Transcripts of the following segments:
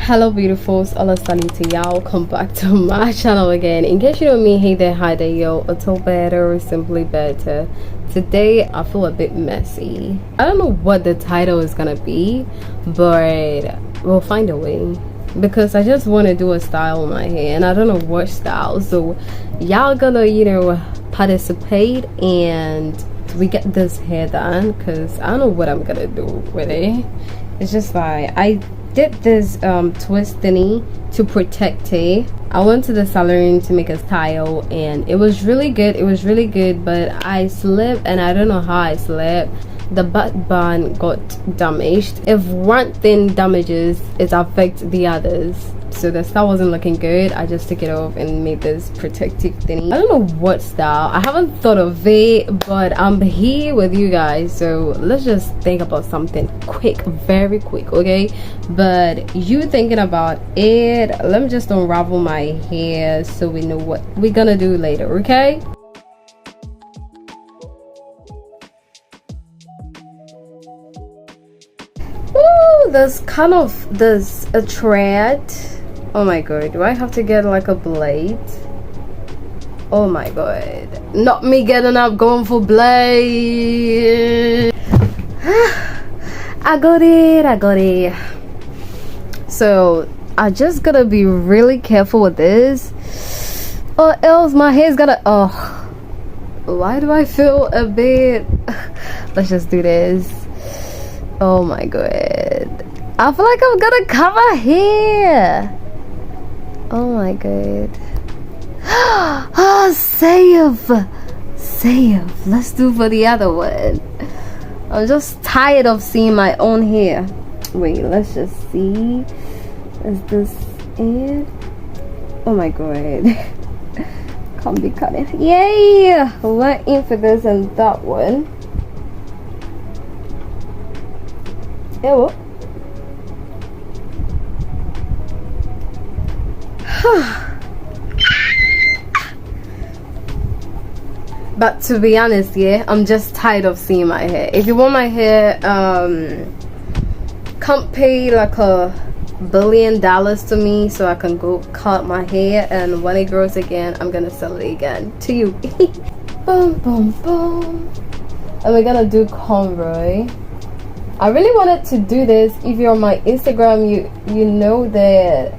Hello beautifuls, Allah to y'all, welcome back to my channel again. In case you know me, hey there, hi there, yo, it's all better or simply better. Today I feel a bit messy. I don't know what the title is gonna be, but we'll find a way, because I just want to do a style on my hair and I don't know what style, so y'all gonna, you know, participate and we get this hair done, because I don't know what I'm gonna do with it. It's just like I did this twist thingy to protect it. I went to the salon to make a style and it was really good, but I slipped and I don't know how I slipped. The butt bun got damaged. If one thing damages, it affects the others, so the style wasn't looking good. I just took it off and made this protective thingy. I don't know what style, I haven't thought of it, but I'm here with you guys, so let's just think about something quick, very quick, okay? But you thinking about it, let me just unravel my hair so we know what we're gonna do later, okay? Ooh, there's a thread. Oh my god, do I have to get like a blade? Oh my god, not me getting up going for blade. I got it. So I just gotta be really careful with this, or else my hair's gonna, oh, why do I feel a bit, let's just do this. Oh my god, I feel like I'm gonna cut my hair. Oh my god. Oh, save. Let's do for the other one. I'm just tired of seeing my own hair. Wait, let's just see. Is this it? Oh my god. Can't be cutting. Yay! We're in for this and that one. Ew. But to be honest, yeah, I'm just tired of seeing my hair. If you want my hair, can't pay like $1 billion to me so I can go cut my hair, and when it grows again, I'm gonna sell it again to you. Boom, boom, boom. And we're gonna do cornrow. I really wanted to do this. If you're on my Instagram, you know that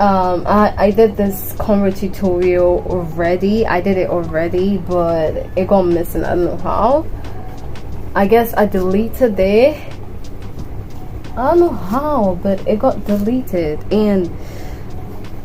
I did this cornrow tutorial already. I did it already, but it got missing. I don't know how. I guess I deleted it. I don't know how, but it got deleted, and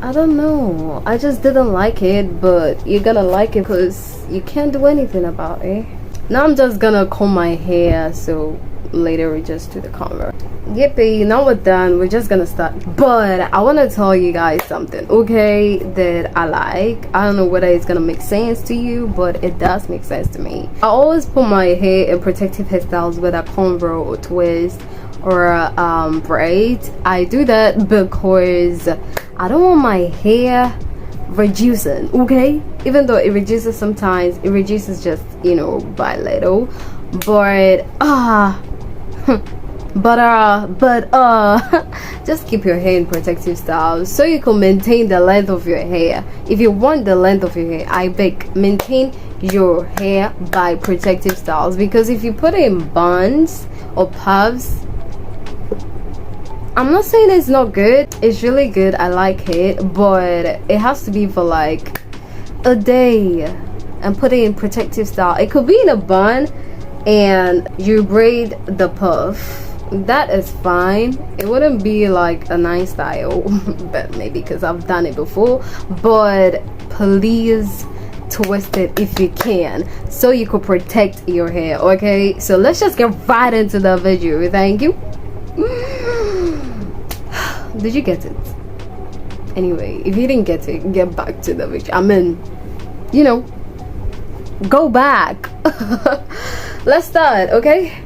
I don't know, I just didn't like it. But you're gonna like it because you can't do anything about it. Now I'm just gonna comb my hair, so later we just do the cornrow. Yippee, now we're done. We're just gonna start. But I want to tell you guys something, okay, that I like. I don't know whether it's gonna make sense to you, but it does make sense to me. I always put my hair in protective hairstyles with a cornrow or twist or braid. I do that because I don't want my hair reducing, okay? Even though it reduces sometimes, it reduces just, you know, by little, but just keep your hair in protective styles so you can maintain the length of your hair. If you want the length of your hair, I beg, maintain your hair by protective styles, because if you put it in buns or puffs, I'm not saying it's not good, it's really good, I like it, but it has to be for like a day and put it in protective style. It could be in a bun and you braid the puff, that is fine. It wouldn't be like a nice style, but maybe because I've done it before. But please twist it if you can, so you could protect your hair, okay? So let's just get right into the video. Thank you. Did you get it? Anyway, if you didn't get it, get back to the video. I mean, you know, go back. Let's start, okay?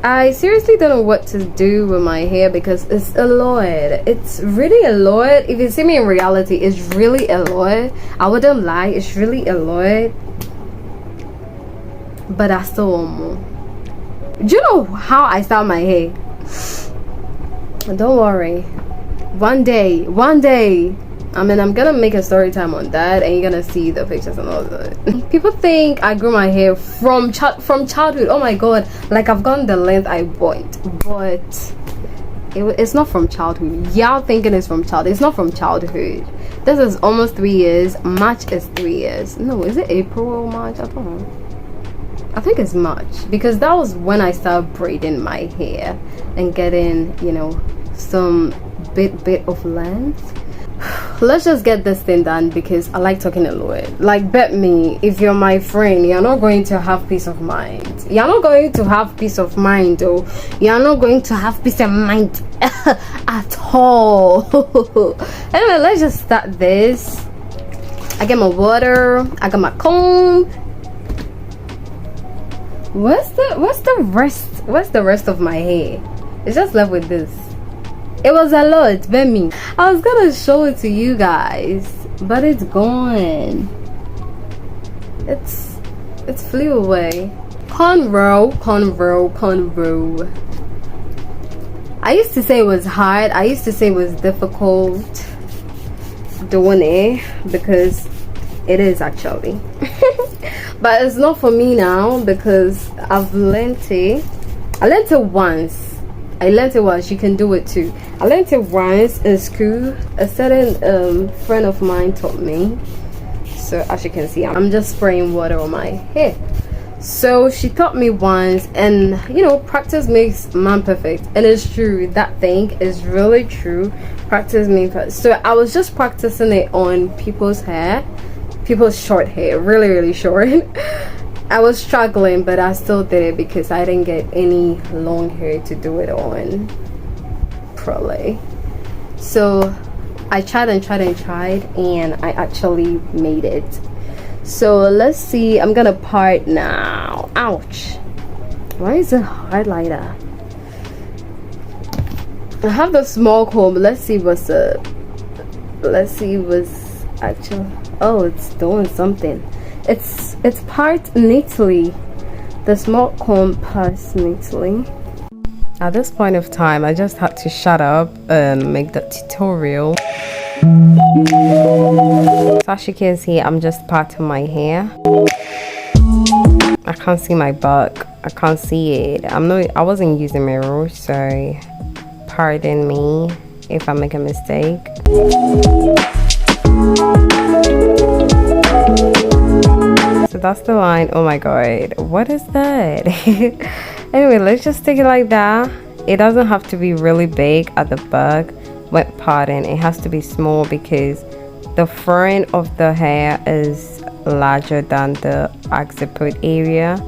I seriously don't know what to do with my hair because it's a lot. It's really a lot. If you see me in reality, it's really a lot. I wouldn't lie, it's really a lot. But I still want more. Do you know how I style my hair? Don't worry, One day. I mean, I'm gonna make a story time on that, and you're gonna see the pictures and all that. People think I grew my hair from childhood. Oh my god, like I've gotten the length I want, but it's not from childhood. Y'all thinking it's from childhood. It's not from childhood. This is almost 3 years. March is 3 years. No, is it April or March? I don't know. I think it's March, because that was when I started braiding my hair and getting, you know, some bit of length. Let's just get this thing done, because I like talking a lot. Like, bet me, if you're my friend, you're not going to have peace of mind. You're not going to have peace of mind, though. You're not going to have peace of mind at all. Anyway, let's just start this. I get my water, I got my comb. What's the rest of my hair? It's just left with this. It was a lot, bet me. I was gonna show it to you guys, but it's gone. It's flew away. Conroe. I used to say it was hard. I used to say it was difficult doing it, because it is actually. But it's not for me now, because I've learned it. I learned it once. You can do it too. I learned it once in school. A certain friend of mine taught me. So as you can see, I'm just spraying water on my hair. So she taught me once, and you know, practice makes man perfect. And it's true. That thing is really true. Practice makes perfect. So I was just practicing it on people's hair, people's short hair, really short. I was struggling, but I still did it because I didn't get any long hair to do it on properly. So I tried, and I actually made it. So let's see. I'm gonna part now. Ouch, why is it hard like that? I have the small comb. Let's see what's up. Let's see what's actual. Oh, it's doing something. It's part neatly. The small comb parts neatly. At this point of time, I just had to shut up and make the tutorial. So as you can see, I'm just parting my hair. I can't see my buck. I can't see it. I wasn't using mirror, so pardon me if I make a mistake. So that's the line. Oh my god, what is that? Anyway, let's just take it like that. It doesn't have to be really big at the back when parting. It has to be small, because the front of the hair is larger than the occiput area.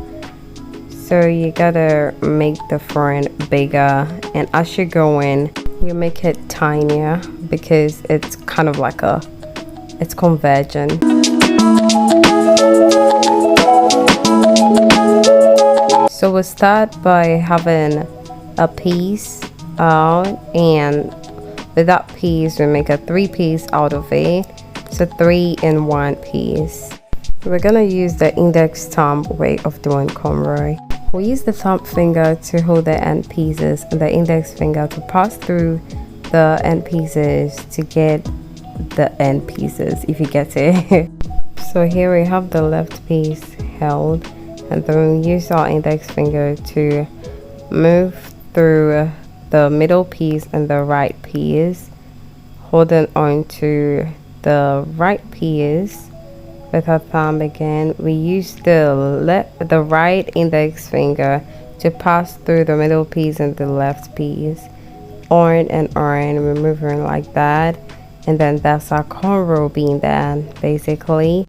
So you gotta make the front bigger, and as you're going, you make it tinier, because it's kind of like it's convergent. So we'll start by having a piece out, and with that piece we make a 3-piece out of it. So 3 in 1 piece. We're gonna use the index thumb way of doing cornrow. We use the thumb finger to hold the end pieces and the index finger to pass through the end pieces to get the end pieces, if you get it. So here we have the left piece held, and then we use our index finger to move through the middle piece and the right piece, holding on to the right piece with our thumb again. We use the right index finger to pass through the middle piece and the left piece, on and on. We're moving like that, and then that's our cornrow being done, basically.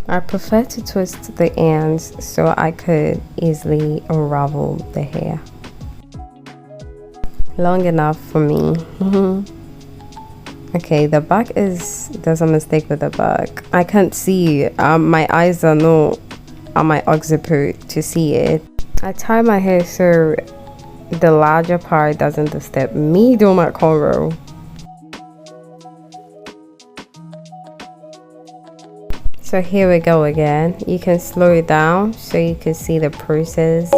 I prefer to twist the ends so I could easily unravel the hair. Long enough for me. Okay, the back there's a mistake with the back. I can't see. My eyes are not on my occiput to see it. I tie my hair so the larger part doesn't disturb me doing my cornrow. So here we go again. You can slow it down so you can see the process.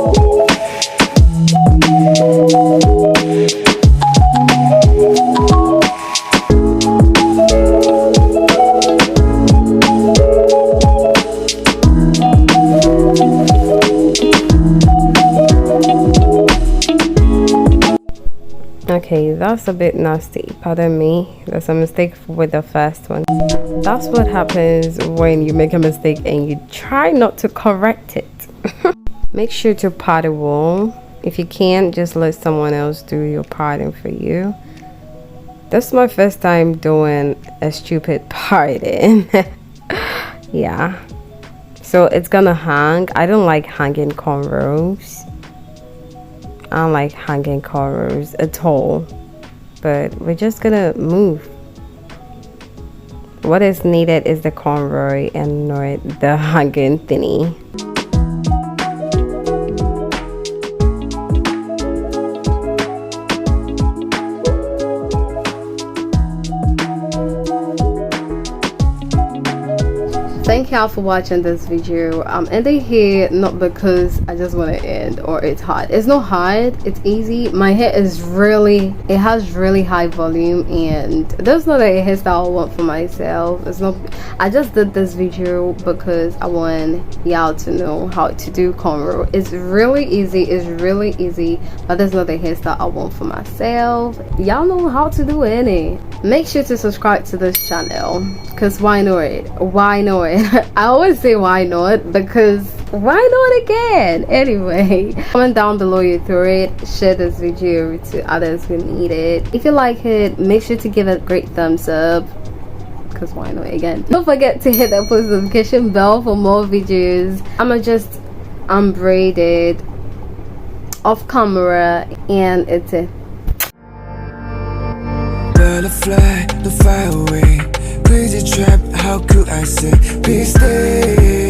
Okay, that's a bit nasty, pardon me. There's a mistake with the first one. That's what happens when you make a mistake and you try not to correct it. Make sure to part it well. If you can't, just let someone else do your parting for you. This is my first time doing a stupid parting. Yeah, so it's gonna hang. I don't like hanging cornrows. I don't like hanging cornrows at all, but we're just gonna move. What is needed is the cornrow and not the hanging thingy. Thank y'all for watching this video. I'm ending here not because I just want to end or it's hard. It's not hard, it's easy. My hair is really, it has really high volume, and there's not a hairstyle I want for myself. It's not, I just did this video because I want y'all to know how to do cornrow. It's really easy, but there's not a hairstyle I want for myself. Y'all know how to do it. Make sure to subscribe to this channel, because why not? I always say why not, because why not again? Anyway, comment down below your thoughts, share this video to others who need it. If you like it, make sure to give it a great thumbs up, because why not again? Don't forget to hit that post notification bell for more videos. I'ma just unbraid it off camera, and it's it. Butterfly, the fire away. Crazy trap, how could I say? Please stay.